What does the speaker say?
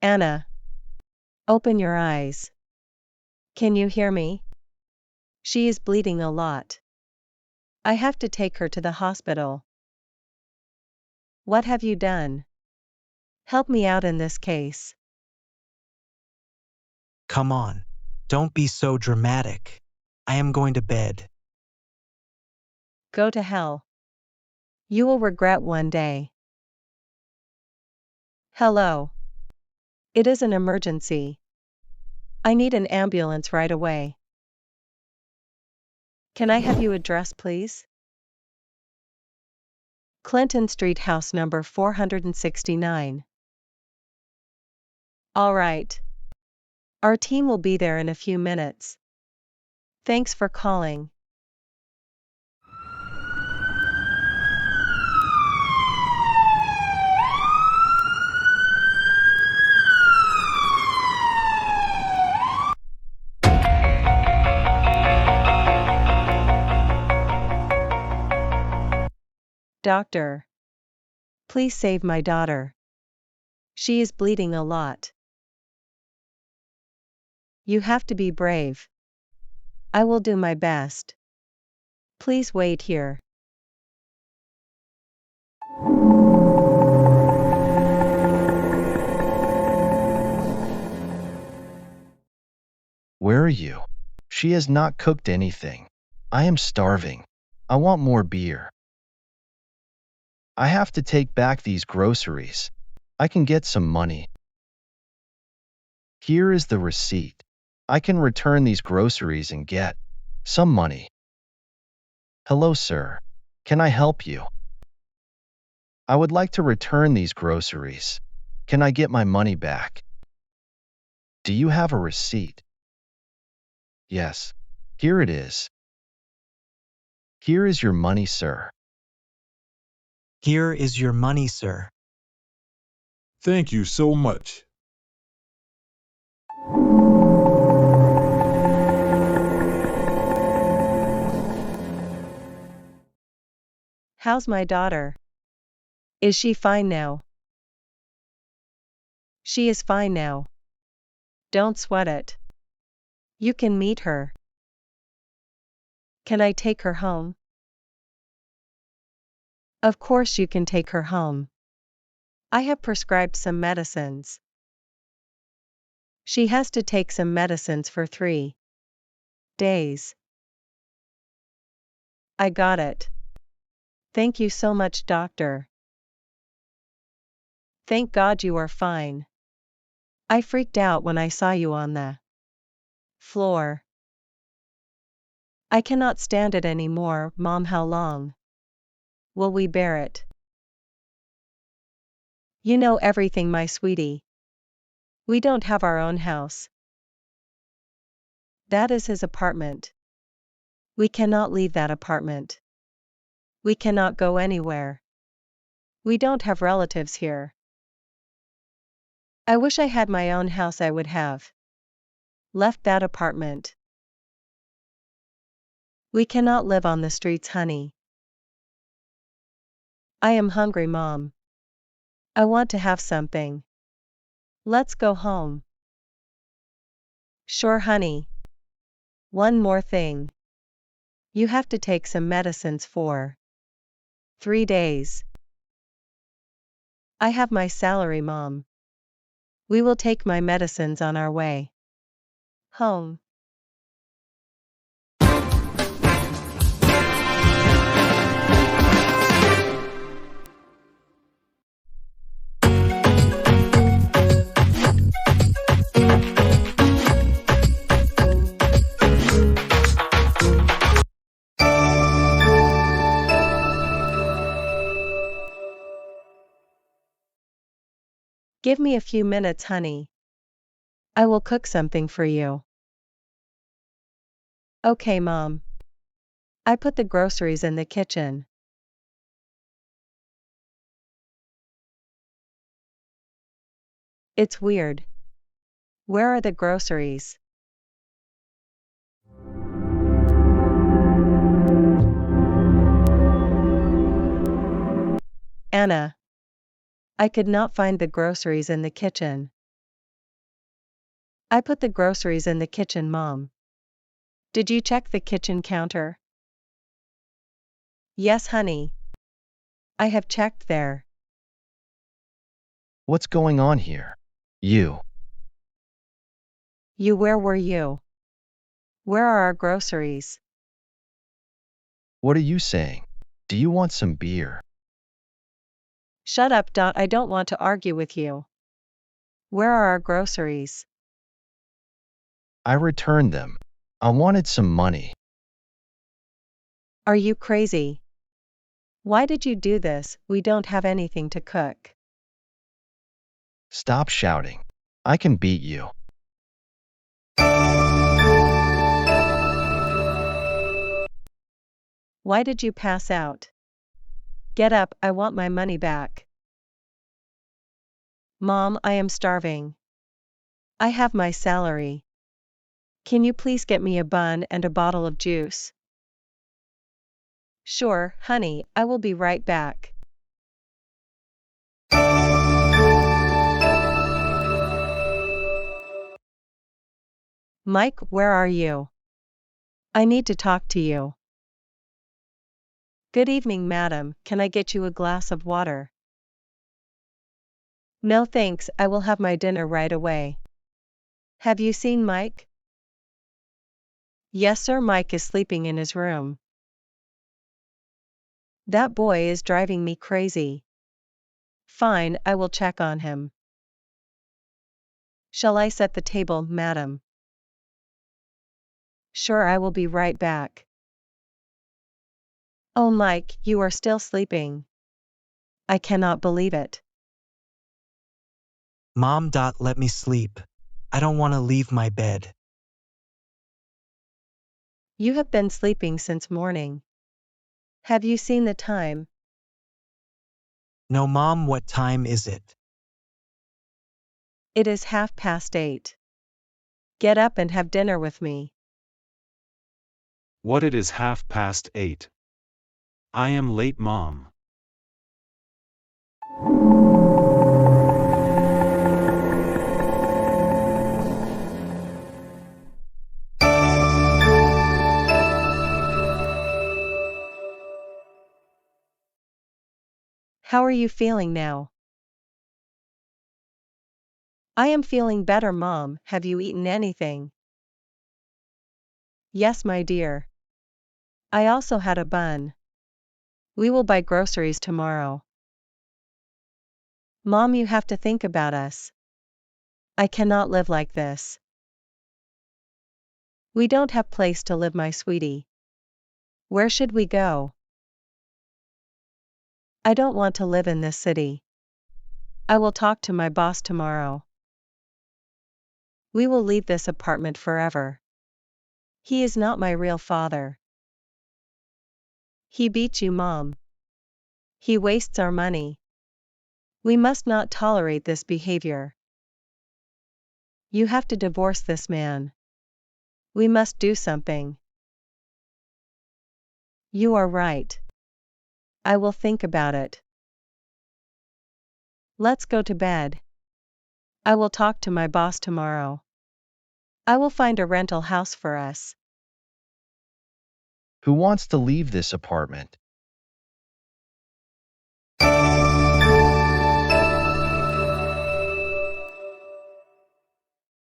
Anna, open your eyes. Can you hear me? She is bleeding a lot. I have to take her to the hospital. What have you done? Help me out in this case. Come on, don't be so dramatic. I am going to bed. Go to hell. You will regret one day. Hello. It is an emergency. I need an ambulance right away. Can I have your address, please? Clinton Street, house number 469. All right. Our team will be there in a few minutes. Thanks for calling. Doctor. Please save my daughter. She is bleeding a lot. You have to be brave. I will do my best. Please wait here. Where are you? She has not cooked anything. I am starving. I want more beer. I have to take back these groceries. I can get some money. Here is the receipt. I can return these groceries and get some money. Hello, sir. Can I help you? I would like to return these groceries. Can I get my money back? Do you have a receipt? Yes. Here it is. Here is your money, sir. Here is your money, sir. Thank you so much. How's my daughter? Is she fine now? She is fine now. Don't sweat it. You can meet her. Can I take her home? Of course you can take her home. I have prescribed some medicines. She has to take some medicines for 3 days. I got it. Thank you so much, doctor. Thank God you are fine. I freaked out when I saw you on the floor. I cannot stand it anymore, Mom. How long will we bear it? You know everything, my sweetie. We don't have our own house. That is his apartment. We cannot leave that apartment. We cannot go anywhere. We don't have relatives here. I wish I had my own house. I would have left that apartment. We cannot live on the streets, honey. I am hungry, Mom. I want to have something. Let's go home. Sure, honey. One more thing. You have to take some medicines for 3 days. I have my salary, Mom. We will take my medicines on our way home. Give me a few minutes, honey. I will cook something for you. Okay, Mom. I put the groceries in the kitchen. It's weird. Where are the groceries? Anna. I could not find the groceries in the kitchen. I put the groceries in the kitchen, Mom. Did you check the kitchen counter? Yes, honey. I have checked there. What's going on here? You. Where were you? Where are our groceries? What are you saying? Do you want some beer? Shut up, Dot. I don't want to argue with you. Where are our groceries? I returned them. I wanted some money. Are you crazy? Why did you do this? We don't have anything to cook. Stop shouting. I can beat you. Why did you pass out? Get up, I want my money back. Mom, I am starving. I have my salary. Can you please get me a bun and a bottle of juice? Sure, honey, I will be right back. Mike, where are you? I need to talk to you. Good evening, madam. Can I get you a glass of water? No thanks, I will have my dinner right away. Have you seen Mike? Yes, sir, Mike is sleeping in his room. That boy is driving me crazy. Fine, I will check on him. Shall I set the table, madam? Sure, I will be right back. Oh, Mike, you are still sleeping. I cannot believe it. Mom. Let me sleep. I don't want to leave my bed. You have been sleeping since morning. Have you seen the time? No, Mom, what time is it? It is 8:30. Get up and have dinner with me. What, it is 8:30? I am late, Mom. How are you feeling now? I am feeling better, Mom. Have you eaten anything? Yes, my dear. I also had a bun. We will buy groceries tomorrow. Mom, you have to think about us. I cannot live like this. We don't have place to live, my sweetie. Where should we go? I don't want to live in this city. I will talk to my boss tomorrow. We will leave this apartment forever. He is not my real father. He beats you, Mom. He wastes our money. We must not tolerate this behavior. You have to divorce this man. We must do something. You are right. I will think about it. Let's go to bed. I will talk to my boss tomorrow. I will find a rental house for us. Who wants to leave this apartment?